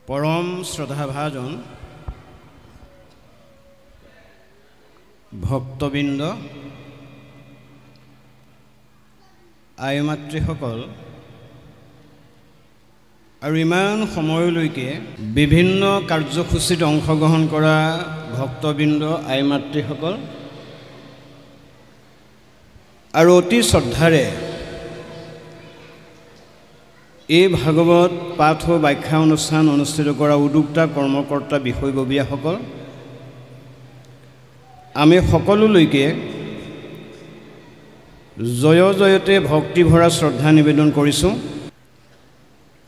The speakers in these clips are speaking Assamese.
পৰম শ্ৰদ্ধাভাজন ভক্তবৃন্দ, আই মাতৃসকল আৰু ইমান সময়লৈকে বিভিন্ন কাৰ্যসূচীত অংশগ্ৰহণ কৰা ভক্তবৃন্দ, আই মাতৃসকল আৰু অতি শ্ৰদ্ধাৰে এই ভাগৱত পাঠ ও ব্যাখ্যা অনুষ্ঠান অনুষ্ঠিত কৰা উদ্যোক্তা কৰ্মকৰ্তা বিষয়ববীয়াসকল, আমি সকলোলৈকে জয় জয়তে ভক্তিভৰা শ্ৰদ্ধা নিবেদন কৰিছোঁ।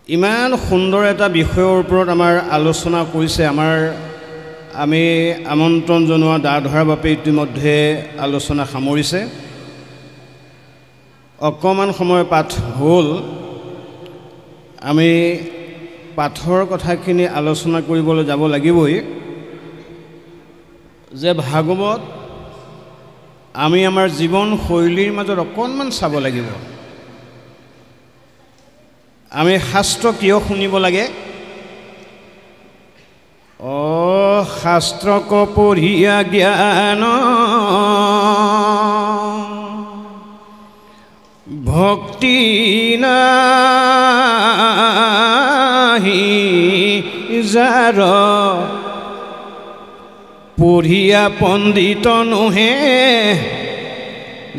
ইমান সুন্দৰ এটা বিষয়ৰ ওপৰত আমাৰ আলোচনা কৰিছে। আমি আমন্ত্ৰণ জনোৱা দাধৰাৰ বাবে ইতিমধ্যে আলোচনা সামৰিছে। অকণমান সময় পাঠ হ'ল, আমি পাঠৰ কথাখিনি আলোচনা কৰিবলৈ যাব লাগিবই। যে ভাগৱত আমি আমাৰ জীৱন শৈলীৰ মাজত অকণমান চাব লাগিব। আমি শাস্ত্ৰ কিয় শুনিব লাগে? শাস্ত্ৰক পঢ়িয়া জ্ঞান ভক্তি নাহি যাৰ, পঢ়িয়া পণ্ডিত নোহে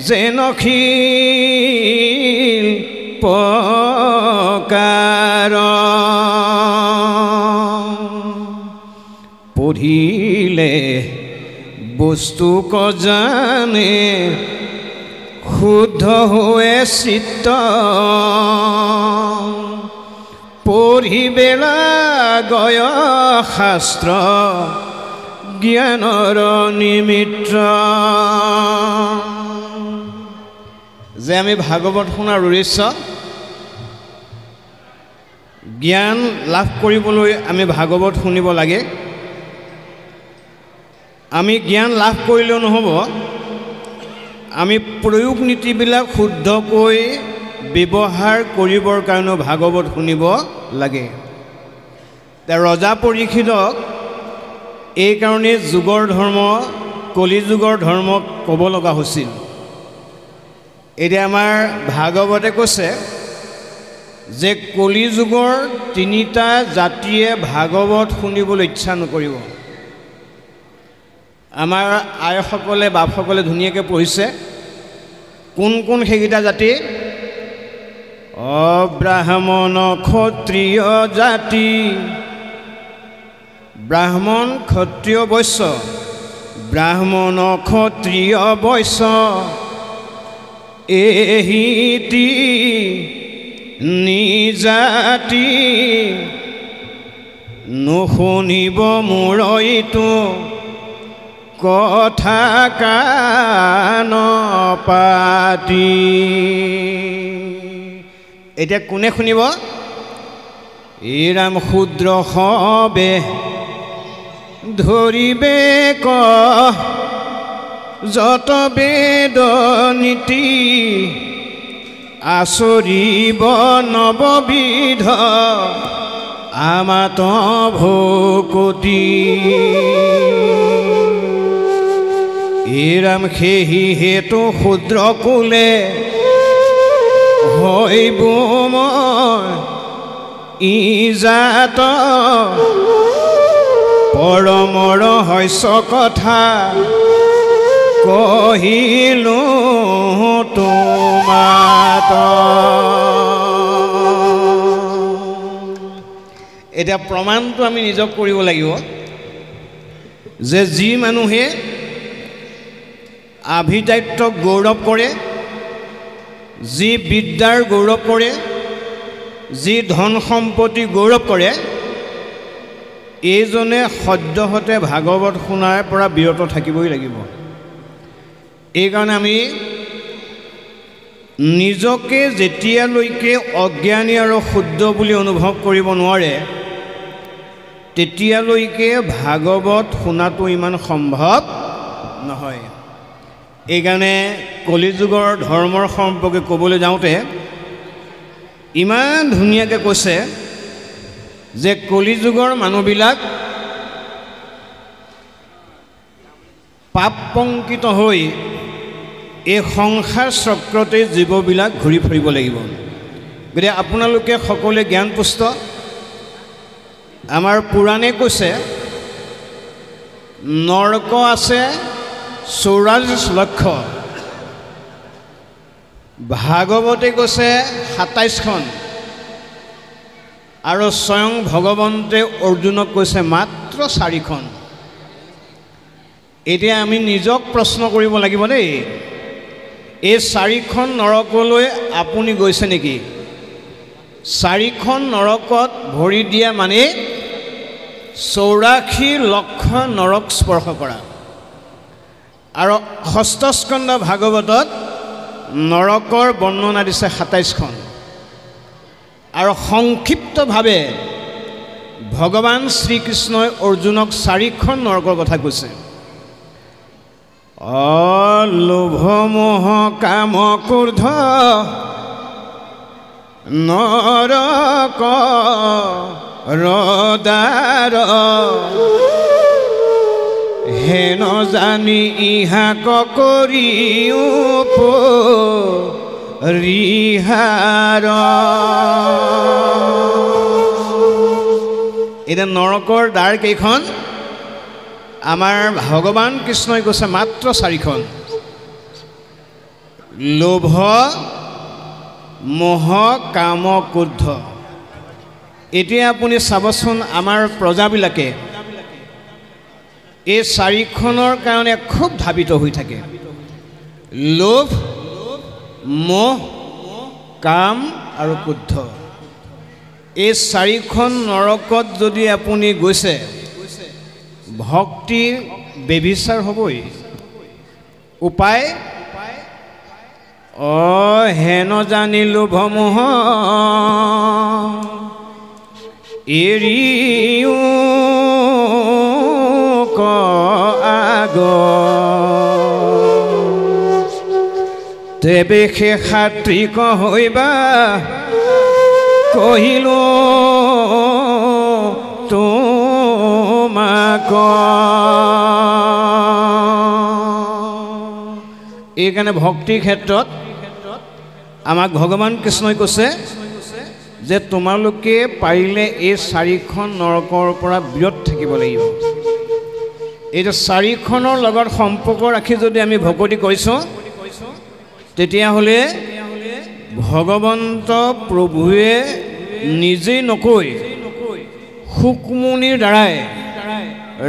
যেনখিল পকাৰ, পঢ়িলে বস্তুক জানে শুদ্ধ হৈ চিত্ত, পঢ়িবেলা গয় শাস্ত্ৰ জ্ঞানৰ নিমিত্ত। যে আমি ভাগৱত শুনাৰ উদ্দেশ্য জ্ঞান লাভ কৰিবলৈ আমি ভাগৱত শুনিব লাগে। আমি জ্ঞান লাভ কৰিলেও নহ'ব, আমি প্ৰয়োগ নীতিবিলাক শুদ্ধকৈ ব্যৱহাৰ কৰিবৰ কাৰণেও ভাগৱত শুনিব লাগে। ৰজা পৰীক্ষিতক এইকাৰণে যুগৰ ধৰ্ম, কলিযুগৰ ধৰ্ম ক'ব লগা হৈছিল। এতিয়া আমাৰ ভাগৱতে কৈছে যে কলিযুগৰ তিনিটা জাতিয়ে ভাগৱত শুনিবলৈ ইচ্ছা নকৰিব। আমাৰ আইসকলে, বাপসকলে ধুনীয়াকৈ পঢ়িছে। কোন কোন সেইকেইটা জাতি? ব্ৰাহ্মণ ক্ষত্ৰিয় জাতি, ব্ৰাহ্মণ ক্ষত্ৰিয় বৈশ্য, ব্ৰাহ্মণ ক্ষত্ৰিয় বৈশ্য, এহিতি নিজাতি নুশুনিব মোৰ ইটো কথা কাণ পাতি। এতিয়া কোনে শুনিব? ৰাম শূদ্ৰ সবে ধৰিবে ক যত বেদ নীতি, আচৰিব নৱবিধ আমাত ভকতি। ৰাম সেহি হেতু শূদ্ৰ কুলে হৈব মই ইজাত, পৰমৰ শস্য কথা কহিলো তোমাত। এতিয়া প্ৰমাণটো আমি নিজক কৰিব লাগিব যে যি মানুহে আভিজাত্যক গৌৰৱ কৰে, যি বিদ্যাৰ গৌৰৱ কৰে, যি ধন সম্পত্তি গৌৰৱ কৰে, এইজনে সদ্যহতে ভাগৱত শুনাৰ পৰা বিৰত থাকিবই লাগিব। এইকাৰণে আমি নিজকে যেতিয়ালৈকে অজ্ঞানী আৰু শুদ্ধ বুলি অনুভৱ কৰিব নোৱাৰে, তেতিয়ালৈকে ভাগৱত শুনাটো ইমান সম্ভৱ নহয়। এইকাৰণে কলিযুগৰ ধৰ্মৰ সম্পৰ্কে ক'বলৈ যাওঁতে ইমান ধুনীয়াকৈ কৈছে যে কলিযুগৰ মানুহবিলাক পাপ পংকিত হৈ এই সংসাৰ চক্ৰতে জীৱবিলাক ঘূৰি ফুৰিব লাগিব। গতিকে আপোনালোকে সকলোৱে জ্ঞানপুষ্ট। আমাৰ পুৰাণে কৈছে নৰক আছে ৪৪ লক্ষ, ভাগৱতে কৈছে ২৭খন, আৰু স্বয়ং ভগৱন্তে অৰ্জুনক কৈছে মাত্ৰ ৪খন। এতিয়া আমি নিজক প্ৰশ্ন কৰিব লাগিব দেই, এই ৪খন নৰকলৈ আপুনি গৈছে নেকি? ৪খন নৰকত ভৰি দিয়া মানে ৮৪ লক্ষ নৰক স্পৰ্শ কৰা। আৰু ষষ্ঠ স্কন্ধ ভাগৱতত নৰকৰ বৰ্ণনা দিছে ২৭খন। আৰু সংক্ষিপ্তভাৱে ভগৱান শ্ৰীকৃষ্ণই অৰ্জুনক ৪খন নৰকৰ কথা কৈছে। লোভ মোহ কাম ক্ৰোধ নৰক ৰদাৰ, হেন জানি ইহাক কৰি ৰিহাৰ। এতিয়া নৰকৰ দ্বাৰ কেইখন? আমাৰ ভগৱান কৃষ্ণই কৈছে মাত্ৰ ৪খন। লোভ মোহ কাম ক্ৰোধ। এতিয়া আপুনি চাবচোন, আমাৰ প্ৰজাবিলাকে এই ৪খনৰ কাৰণে খুব ধাবিত হৈ থাকে। লোভ, মোহ, কাম আৰু ক্ৰোধ। এই ৪খন নৰকত যদি আপুনি গৈছে, ভক্তি বেবিচাৰ হ'বই। উপায় হেন জানি লোভ মোহ এৰিও আগ, তেবে সে সাত্ৰিক হৈবা কহিলো তোমাক। এইকাৰণে ভক্তিৰ ক্ষেত্ৰত আমাক ভগৱান কৃষ্ণই কৈছে যে তোমালোকে পাৰিলে এই ৪খন নৰকৰ পৰা বিৰত থাকিব লাগিব। এইটো ৪খনৰ লগত সম্পৰ্ক ৰাখি যদি আমি ভকতি কৰিছোঁ, তেতিয়াহ'লে ভগৱন্ত প্ৰভুৱে নিজেই নকৈ শুকমুনিৰ দ্বাৰাই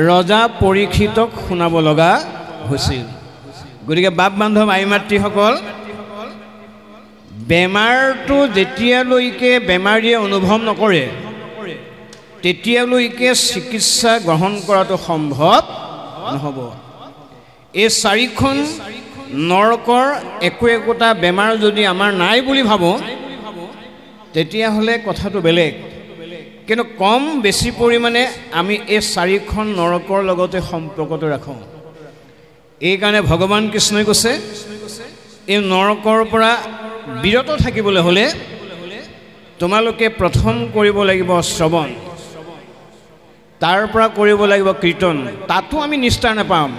ৰজা পৰীক্ষিতক শুনাব লগা হৈছিল। গতিকে বাপ বান্ধৱ আই মাতৃসকল, বেমাৰটো যেতিয়ালৈকে বেমাৰীয়ে অনুভৱ নকৰে তেতিয়ালৈকে চিকিৎসা গ্ৰহণ কৰাটো সম্ভৱ নহ'ব। এই ৪খন নৰকৰ একোটা বেমাৰ যদি আমাৰ নাই বুলি ভাবোঁ, তেতিয়াহ'লে কথাটো বেলেগ। কিন্তু কম বেছি পৰিমাণে আমি এই ৪খন নৰকৰ লগতে সম্পৰ্কটো ৰাখোঁ। এইকাৰণে ভগৱান কৃষ্ণই কৈছে এই নৰকৰ পৰা বিৰত থাকিবলৈ হ'লে তোমালোকে প্ৰথম কৰিব লাগিব শ্ৰৱণ, তাৰ পৰা কৰিব লাগিব কীৰ্তন। তাতো আমি নিষ্ঠাৰ নাপাম,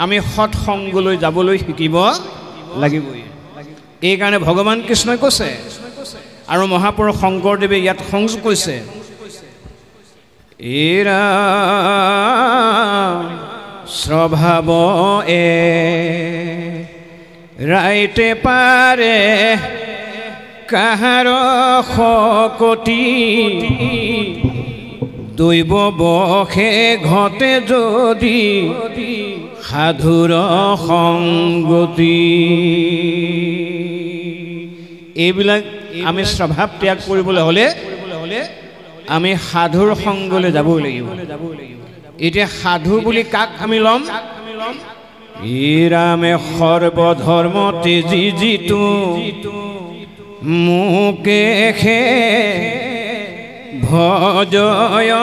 আমি সৎসংগলৈ যাবলৈ শিকিব লাগিবই। এইকাৰণে ভগৱান কৃষ্ণই কৈছে, আৰু মহাপুৰুষ শংকৰদেৱে ইয়াত সংযোগ কৰিছে, এৰা স্বভাৱ ৰাইতে পাৰে কাহাৰ শকতি, দৈৱ বসে ঘটে যদি সাধুৰ সংগতি। এইবিলাক আমি স্বভাৱ ত্যাগ কৰিবলৈ হ'লে আমি সাধুৰ সংগলৈ যাবই লাগিব। এতিয়া সাধু বুলি কাক আমি ল'ম? ৰামে সৰ্বধৰ্ম তেজি যিটো মোকে ভজয়,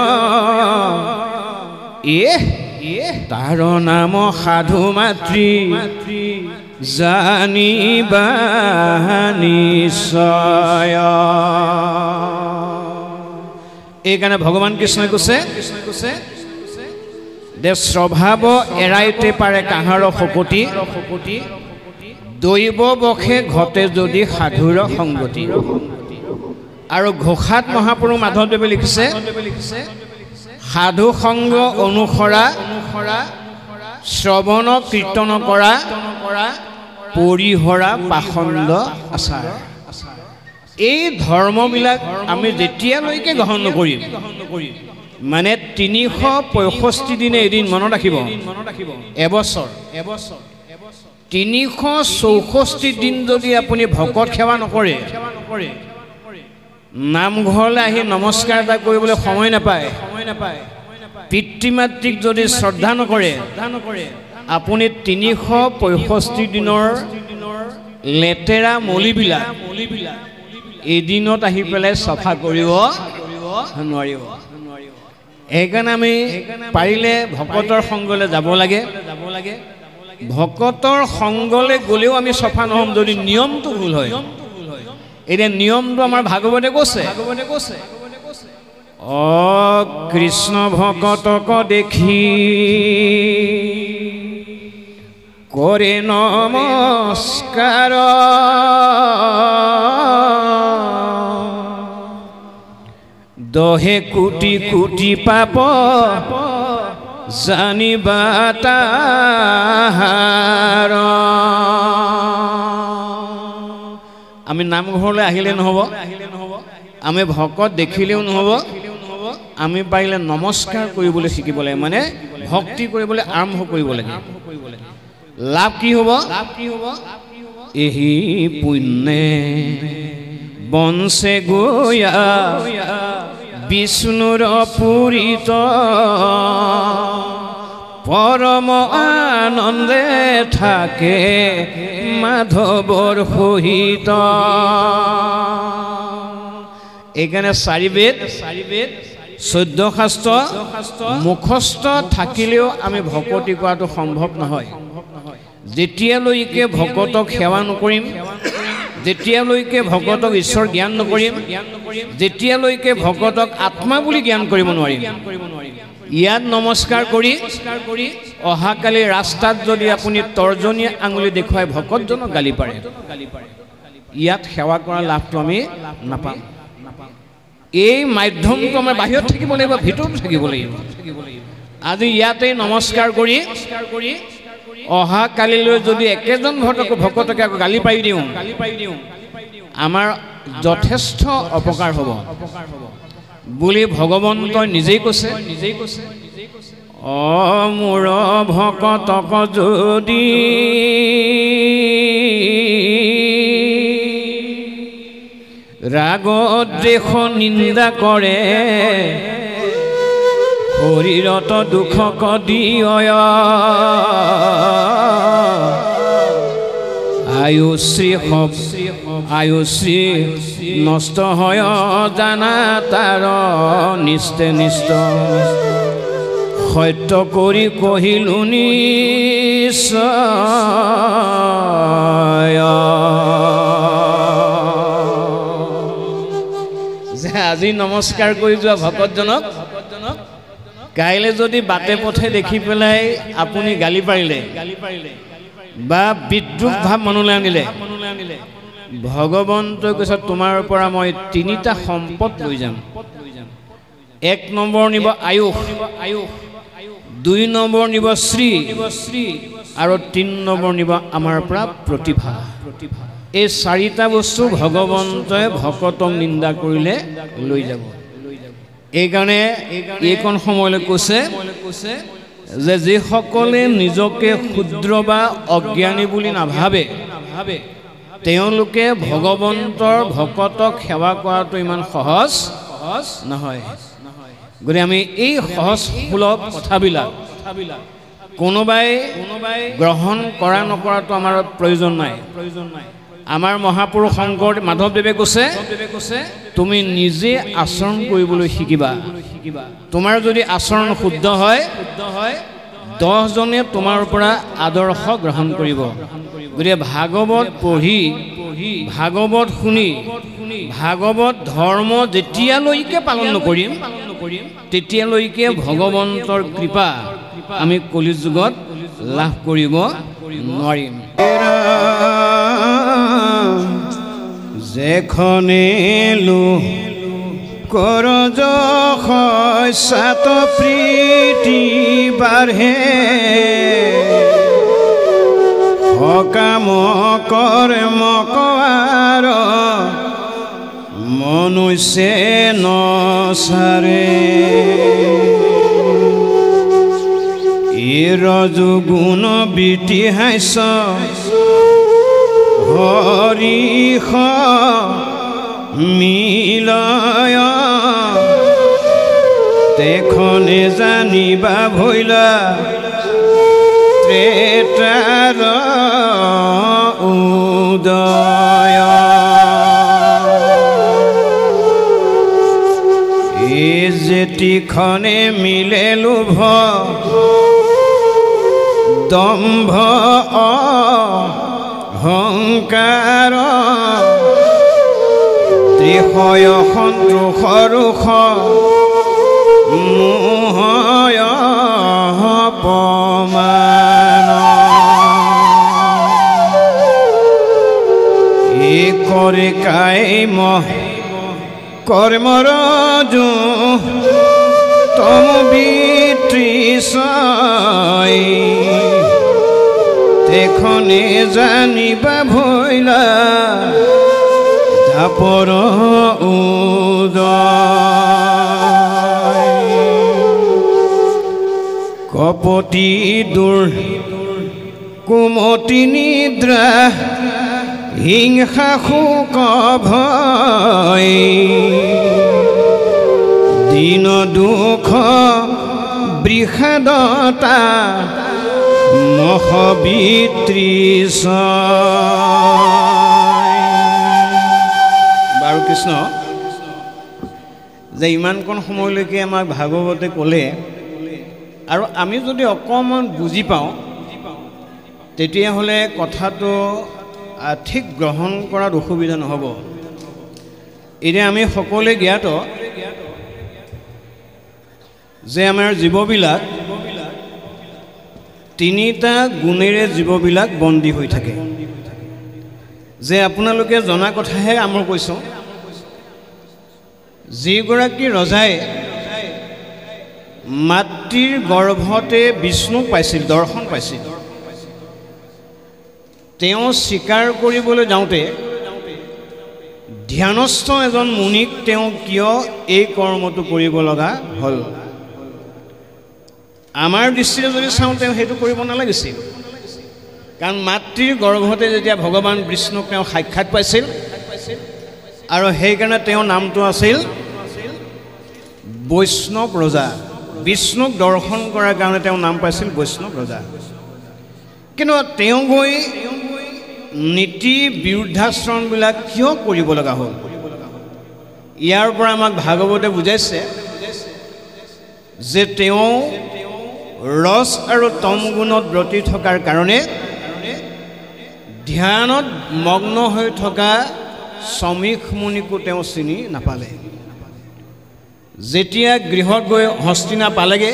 তাৰ নাম সাধু মাতৃ জানিবা নিশ্চয়। এইকাৰণে ভগৱান কৃষ্ণই কৈছে দে স্বভাৱ এৰাইতে পাৰে কাহাৰ শকতি দৈৱ বখে ঘটে যদি সাধুৰ সংগতি। আৰু ঘোষাত মহাপুৰুষ মাধৱদেৱে লিখিছে সাধু সংগ অনুসৰা শ্ৰৱণ কীৰ্তন কৰা পৰিহৰা পাখণ্ড আচাৰ। এই ধৰ্মবিলাক আমি যেতিয়ালৈকে গ্ৰহণ নকৰিম মানে 365 দিনে এদিন মনত ৰাখিব এবছৰ 364 দিন যদি আপুনি ভকত সেৱা নকৰে নামঘৰলৈ আহি নমস্কাৰ এটা কৰিবলৈ সময় নাপায় পিতৃ মাতৃক যদি শ্ৰদ্ধা নকৰে আপুনি 365 দিনৰ লেতেৰা মলিবিলাক এদিনত আহি পেলাই চাফা কৰিব নোৱাৰিব। সেইকাৰণে আমি পাৰিলে ভকতৰ সংগলৈ যাব লাগে। ভকতৰ সংগলৈ গ'লেও আমি চাফা নহ'ম যদি নিয়মটো ভুল হয়। এতিয়া নিয়মটো আমাৰ ভাগৱতে কৈছে অ কৃষ্ণ ভকতক দেখি কৰে নমস্কাৰ দহে কোটি কোটি পাপ জানিবা তাহাৰ। আমি নামঘৰলৈ আহিলে নহ'ব আমি ভকত দেখিলেও নহ'ব আমি পাৰিলে নমস্কাৰ কৰিবলৈ শিকিব লাগে মানে ভক্তি কৰিবলৈ আৰম্ভ কৰিব লাগে। লাভ কি হ'ব এহি পুণ্যে বংশে গয়া বিষ্ণুৰ পুৰিত পৰম আনন্দে থাকে মাধৱৰ সহিত। এইকাৰণে 4 বেদ 14 শাস্ত্ৰ মুখস্থ থাকিলেও আমি ভকতি কৰাটো সম্ভৱ নহয়। যেতিয়ালৈকে ভকতক সেৱা নকৰিম যেতিয়ালৈকে ভকতক ঈশ্বৰ জ্ঞান নকৰিম যেতিয়ালৈকে ভকতক আত্মা বুলি জ্ঞান কৰিব নোৱাৰিম ইয়াত নমস্কাৰ কৰি অহাকালি ৰাস্তাত যদি আপুনি তৰ্জনী আঙুলি দেখুৱাই ভকতজনক গালি পাৰে ইয়াত সেৱা কৰা লাভটো আমি নাপাম। এই মাধ্যমটো আমাৰ বাহিৰত থাকিব লাগিব ভিতৰত থাকিব লাগিব। আজি ইয়াতে নমস্কাৰ কৰি অহাকালিলৈ যদি একেজন ভকতকে আকৌ গালি পাৰি দিওঁ আমাৰ যথেষ্ট অপকাৰ হ'ব বুলি ভগৱন্তই নিজেই কৈছে অ মোৰ ভকতক যদি ৰাগত দেশ নিন্দা কৰে শৰীৰত দুখক দিয় আয়ুশ্ৰী নষ্ট হয় জানা তাৰ নিষ্ঠে নিষ্ঠ সত্য কৰি কহিলো নিশ্চয়। যে আজি নমস্কাৰ কৰি যোৱা ভকতজনক কাইলৈ যদি বাটে পথে দেখি পেলাই আপুনি গালি পাৰিলে বা বিদ্ৰুপ ভাৱ মনলৈ আনিলে ভগৱন্তই কৈছে তোমাৰ পৰা মই 3টা সম্পদ লৈ যাম। 1 নম্বৰ নিব আয়ুষ 2 নম্বৰ নিব শ্ৰী আৰু 3 নম্বৰ নিব আমাৰ পৰা প্ৰতিভা। এই 4টা বস্তু ভগৱন্তই ভকতক নিন্দা কৰিলে লৈ যাব। এইকাৰণে এইকণ সময়লৈ কৈছে যে যিসকলে নিজকে ক্ষুদ্ৰ বা অজ্ঞানী বুলি নাভাবে তেওঁলোকে ভগৱন্তৰ ভকতক সেৱা কৰাটো ইমান সহজ নহয়। গতিকে আমি এই সহজ সুলভ কথাবিলাক কোনোবাই গ্ৰহণ কৰা নকৰাটো আমাৰ প্ৰয়োজন নাই। আমাৰ মহাপুৰুষ শংকৰ মাধৱদেৱে কৈছে তুমি নিজে আচৰণ কৰিবলৈ শিকিবা। তোমাৰ যদি আচৰণ শুদ্ধ হয় 10 জনে তোমাৰ পৰা আদৰ্শ গ্ৰহণ কৰিব। গতিকে ভাগৱত পঢ়ি ভাগৱত শুনি ভাগৱত ধৰ্ম যেতিয়ালৈকে পালন নকৰিম তেতিয়ালৈকে ভগৱন্তৰ কৃপা আমি কলিযুগত লাভ কৰিব নোৱাৰিম। যেখনে কৰজ সাত প্ৰীতি বাঢ়ে সকাম কৰ্ম কৰ মনুষ্যে নচাৰে ৰজগুণ বিতিহাস হৰিষ মিলয় তেখনে জানিবা ভৈলা ত্ৰেতাৰ উদয় এই যেতিখনে মিলে লোভ দম্ভ অহংকাৰ ত্ৰিশয় সন্তোষ ৰোষ মোহয় অপমান এই কৰে কাইম কৰ্মৰ জো তম বিতৃষয় তেখনে জানিবা ভৈলা ধাপৰ উদয় কপটি দূৰ কুমতি নিদ্ৰা হিংসা শোক ভয় দিন দুখ বৃষাদতা বাৰু কৃষ্ণ যে ইমানকণ সময়লৈকে আমাক ভাগৱতে ক'লে আৰু আমি যদি অকণমান বুজি পাওঁ তেতিয়াহ'লে কথাটো ঠিক গ্ৰহণ কৰাত অসুবিধা নহ'ব। এতিয়া আমি সকলোৱে জ্ঞাত যে আমাৰ জীৱবিলাক তিনিটা গুণেৰে জীৱবিলাক বন্দী হৈ থাকে। যে আপোনালোকে জনা কথাহে আমাৰ কৈছোঁ, যিগৰাকী ৰজাই মাতৃৰ গৰ্ভতে বিষ্ণুক পাইছিল, দৰ্শন পাইছিল, তেওঁ স্বীকাৰ কৰিবলৈ যাওঁতে ধ্যানস্থ এজন মুনিক তেওঁ কিয় এই কৰ্মটো কৰিব লগা হ'ল? আমাৰ দৃষ্টিৰে যদি চাওঁ তেওঁ সেইটো কৰিব নালাগিছিল, কাৰণ মাতৃৰ গৰ্ভতে যেতিয়া ভগৱান বিষ্ণুক তেওঁ সাক্ষাৎ পাইছিল আৰু সেইকাৰণে তেওঁৰ নামটো আছিল বৈষ্ণৱ ৰজা। বিষ্ণুক দৰ্শন কৰাৰ কাৰণে তেওঁ নাম পাইছিল বৈষ্ণৱ ৰজা। কিন্তু তেওঁ গৈ নীতি বিৰুদ্ধাচৰণবিলাক কিয় কৰিব লগা হ'ল? ইয়াৰ পৰা আমাক ভাগৱতে বুজাইছে যে তেওঁ ৰস আৰু তম গুণত ব্ৰতি থকাৰ কাৰণে ধ্যানত মগ্ন হৈ থকা সমীখ মুনিকো তেওঁ চিনি নাপালে। যেতিয়া গৃহত গৈ হস্তিনা পালেগে,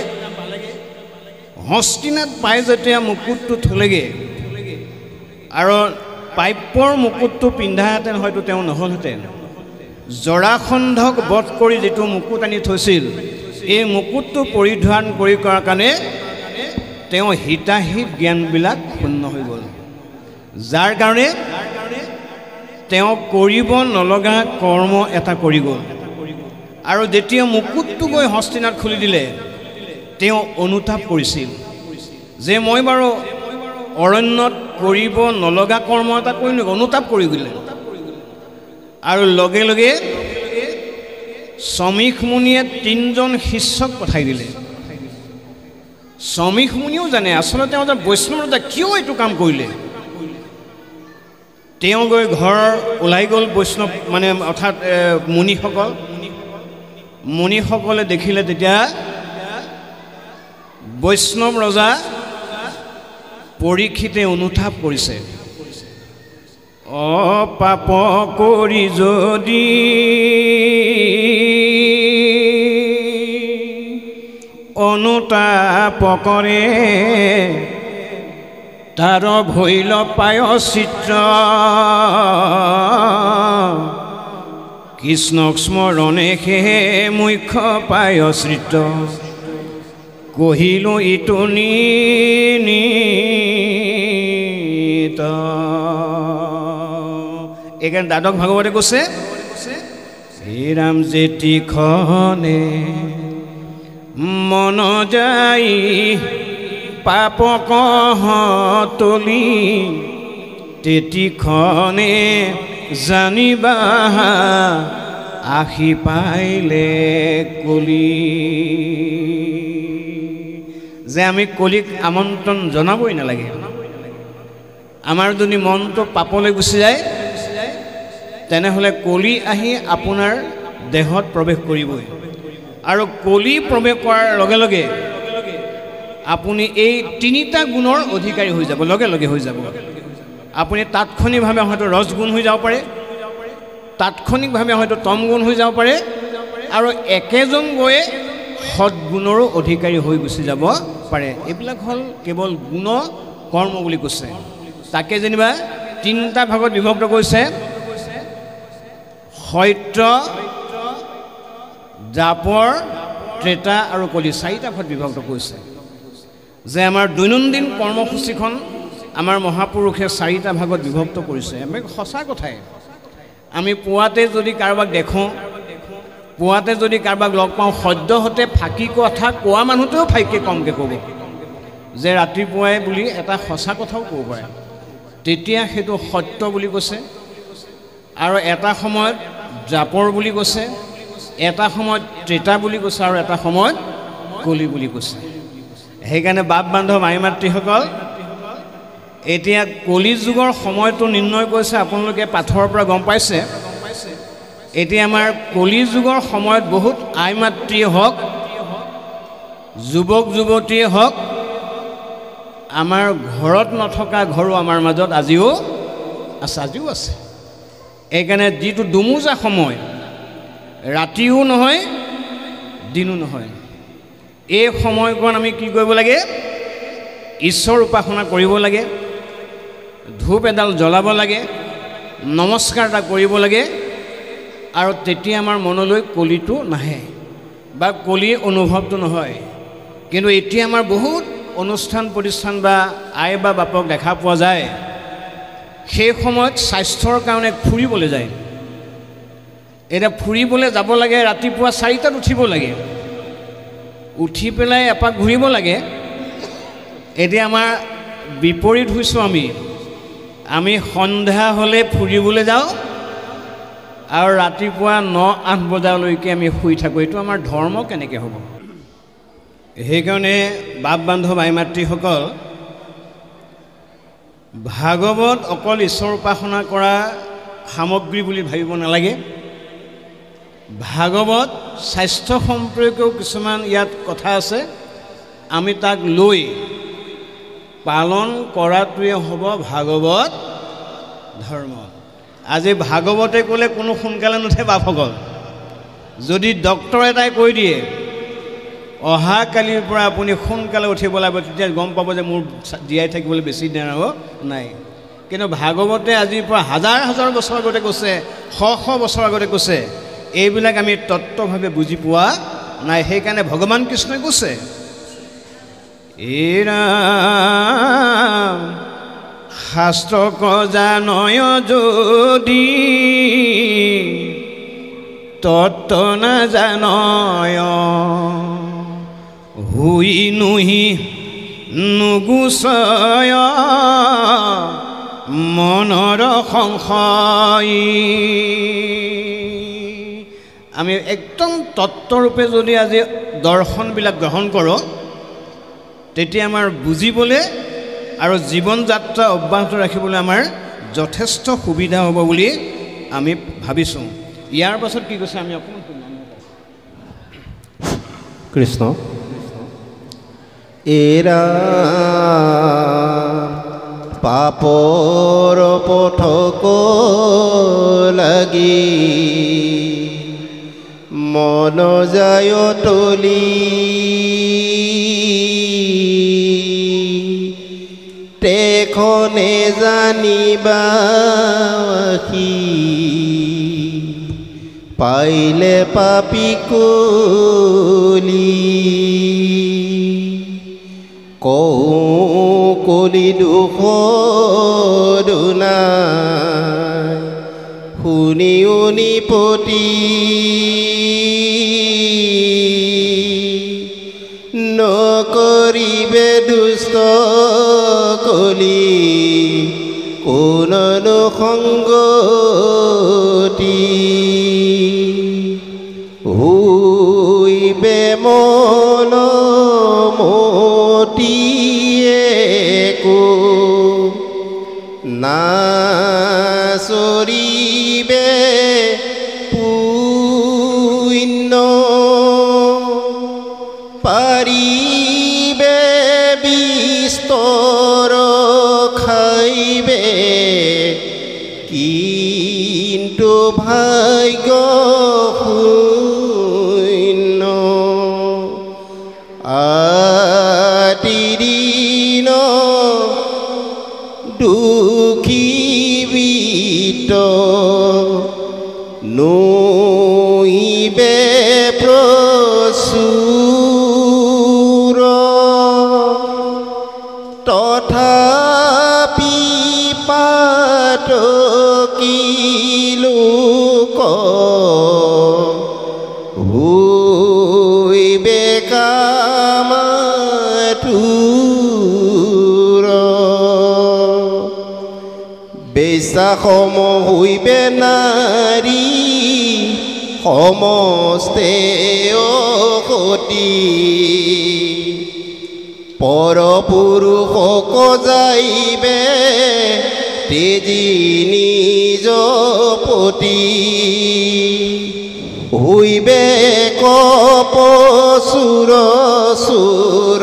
হস্তিনাত পাই যেতিয়া মুকুটটো থলেগে আৰু পাইপৰ মুকুটটো পিন্ধাহেঁতেন হয়তো তেওঁ নহ'লহেঁতেন। জৰাসন্ধক বধ কৰি যিটো মুকুট আনি থৈছিল, এই মুকুটটো পৰিধান কৰি কৰাৰ কাৰণে তেওঁ হিতাহিত জ্ঞানবিলাক শূন্য হৈ গ'ল, যাৰ কাৰণে তেওঁ কৰিব নলগা কৰ্ম এটা কৰি গ'ল। আৰু যেতিয়া মুকুটটো গৈ হস্তিনাত খুলি দিলে, তেওঁ অনুতাপ কৰিছিল যে মই বাৰু অৰণ্যত কৰিব নলগা কৰ্ম এটা কৰিলোঁ, অনুতাপ কৰি গ'লে। আৰু লগে লগে সমীখ মুনিয়ে 3জন শিষ্যক পঠাই দিলে। সমীখ মুনিও জানে আচলতে তেওঁ যে বৈষ্ণৱ ৰজা কিয় এইটো কাম কৰিলে। তেওঁ গৈ ঘৰৰ ওলাই গ'ল, বৈষ্ণৱ মানে অৰ্থাৎ মুনিসকলে দেখিলে তেতিয়া বৈষ্ণৱ ৰজা পৰীক্ষিতে অনুতাপ কৰিছে, অপাপ কৰি যদি অনুতাপ কৰে তাৰ ভৈল পায়চিত্ৰ কৃষ্ণক স্মৰণে সেহে মুখ্য পায়চিত্ৰ কহিলো ইটো নিত এইকাৰণে দ্বাদশ ভাগৱতে কৈছে হে ৰাম যেতিখনে মন যাই পাপ কহতলি তেতিখনে জানিবা আহি পাইলে কলি যে আমি কলিক আমন্ত্ৰণ জনাবই নালাগে আমাৰ যদি মনটো পাপলৈ গুচি যায় তেনেহ'লে কলি আহি আপোনাৰ দেহত প্ৰৱেশ কৰিবই আৰু কলি প্ৰৱেশ কৰাৰ লগে লগে আপুনি এই তিনিটা গুণৰ অধিকাৰী হৈ যাব লগে লগে হৈ যাব আপুনি তাৎক্ষণিকভাৱে হয়তো ৰজগুণ হৈ যাব পাৰে তাৎক্ষণিকভাৱে হয়তো তমগুণ হৈ যাব পাৰে আৰু একেজন গৈয়ে সৎগুণৰো অধিকাৰী হৈ গুচি যাব পাৰে এইবিলাক হ'ল কেৱল গুণ কৰ্ম বুলি কৈছে তাকে যেনিবা তিনিটা ভাগত বিভক্ত কৰিছে সত্য জাপৰ ত্ৰেতা আৰু কলি চাৰিটা ভাগত বিভক্ত কৰিছে যে আমাৰ দৈনন্দিন কৰ্মসূচীখন আমাৰ মহাপুৰুষে চাৰিটা ভাগত বিভক্ত কৰিছে আমি সঁচা কথাই আমি পুৱাতে যদি কাৰোবাক দেখোঁ পুৱাতে যদি কাৰোবাক লগ পাওঁ সদ্যহতে ফাঁকি কথা কোৱা মানুহটোও ফাঁকি কমকৈ ক'ব যে ৰাতিপুৱাই বুলি এটা সঁচা কথাও ক'ব পাৰে তেতিয়া সেইটো সত্য বুলি কৈছে আৰু এটা সময়ত জাপৰ বুলি কৈছে এটা সময়ত ত্ৰেতা বুলি কৈছে আৰু এটা সময়ত কলি বুলি কৈছে সেইকাৰণে বাপ বান্ধৱ মাই মাতৃসকল এতিয়া কলি যুগৰ সময়টো নিৰ্ণয় কৰিছে আপোনালোকে পাঠৰ পৰা গম পাইছে এতিয়া আমাৰ কলি যুগৰ সময়ত বহুত আই মাতৃয়ে হওক যুৱক যুৱতীয়ে হওক আমাৰ ঘৰত নথকা ঘৰো আমাৰ মাজত আজিও আছে এইকাৰণে যিটো দুমোজা সময় ৰাতিও নহয় দিনো নহয় এই সময়কণ আমি কি কৰিব লাগে ঈশ্বৰ উপাসনা কৰিব লাগে ধূপ এডাল জ্বলাব লাগে নমস্কাৰ এটা কৰিব লাগে আৰু তেতিয়া আমাৰ মনলৈ কলিটো নাহে বা কলি অনুভৱটো নহয় কিন্তু এতিয়া আমাৰ বহুত অনুষ্ঠান প্ৰতিষ্ঠান বা আই বা বাপক দেখা পোৱা যায় সেই সময়ত স্বাস্থ্যৰ কাৰণে ফুৰিবলৈ যায় এতিয়া ফুৰিবলৈ যাব লাগে ৰাতিপুৱা 4টাত উঠিব লাগে উঠি পেলাই এপাক ঘূৰিব লাগে এতিয়া আমাৰ বিপৰীত হৈছোঁ আমি সন্ধ্যা হ'লে ফুৰিবলৈ যাওঁ আৰু ৰাতিপুৱা 9-8 বজালৈকে আমি শুই থাকোঁ এইটো আমাৰ ধৰ্ম কেনেকৈ হ'ব সেইকাৰণে বাপ বান্ধৱ আই মাতৃসকল ভাগৱত অকল ঈশ্বৰ উপাসনা কৰা সামগ্ৰী বুলি ভাবিব নালাগে ভাগৱত স্বাস্থ্য সম্পৰ্কীয় কিছুমান ইয়াত কথা আছে আমি তাক লৈ পালন কৰাটোৱে হ'ব ভাগৱত ধৰ্ম আজি ভাগৱতে ক'লে কোনো সোনকালে নুঠে বাপসকল যদি ডক্তৰ এটাই কৈ দিয়ে অহা কালিৰ পৰা আপুনি সোনকালে উঠিব লাগিব তেতিয়া গম পাব যে মোৰ জীয়াই থাকিবলৈ বেছি দিন আৰু নাই কিন্তু ভাগৱতে আজিৰ পৰা হাজাৰ হাজাৰ বছৰ আগতে কৈছে শ বছৰ আগতে কৈছে এইবিলাক আমি তত্ত্বভাৱে বুজি পোৱা নাই সেইকাৰণে ভগৱান কৃষ্ণই কৈছে এৰা শাস্ত্ৰ জানয় যদি তত্ত্ব নাজানয় হুই নুহি নুগুচয় মনৰ সংশয় আমি একদম তত্ত্বৰূপে যদি আজি দৰ্শনবিলাক গ্ৰহণ কৰোঁ তেতিয়া আমাৰ বুজিবলৈ আৰু জীৱন যাত্ৰা অব্যাহত ৰাখিবলৈ আমাৰ যথেষ্ট সুবিধা হ'ব বুলি আমি ভাবিছোঁ ইয়াৰ পাছত কি কৈছে আমি অকণমান কৃষ্ণ এৰা পাপৰ পথক লাগি মন যায় তলি তেখনে জানিবাসী পাইলে পাপী কলি কলি দুখ দুনাই শুনি নিপতি নকৰিবে দুষ্ট কলি কোননো সংগতি হুইবে মন মতিয়েকো নাচৰিবে পুণ্য পাৰিবে বিস্তৰ খাইবে কিন্তু ভাগ্য শূন্য আতিদিন দুখী বিত নৈবে প্ৰচুৰ তথাপি পাতকি লোক হুইবে কামাতুৰ বেশ্যাসম হুইবে নাৰী সমস্তে অসতি পৰপুৰুষক যাইবে তেজি নিজ পতি হুইবে কপচুৰ চুৰ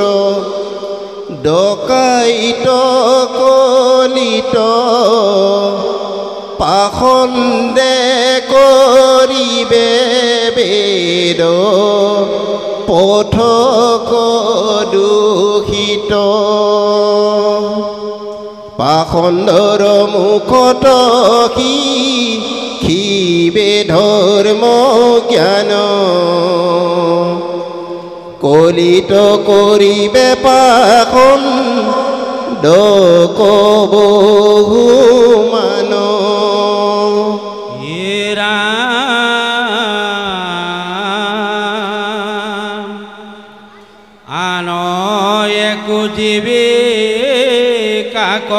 ডকাইত কলিত পাখণ্ডে কৰিবে বেদ পথক দূষিত পাখণ্ডৰ মুখত খিবে ধৰ্ম জ্ঞান কলিত কৰিবে পাখণ্ড বহু মান আন একো জীবে কাক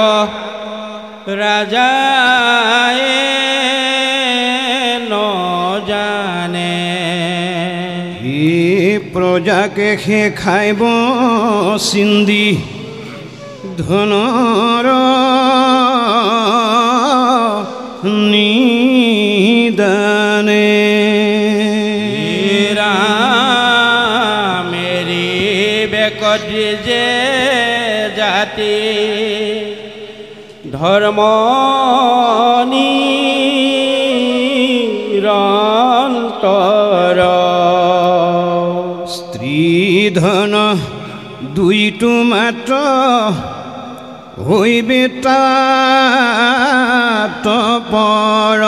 ৰাজায় নজানে ই প্ৰজাকে সে খাইব চিন্দি ধনৰ নিদানে মেৰি বেকতি যে জাতি ধৰ্ম নিৰন্তৰ স্ত্ৰী ধন দুইটো মাত্ৰ হইবে তাত পৰ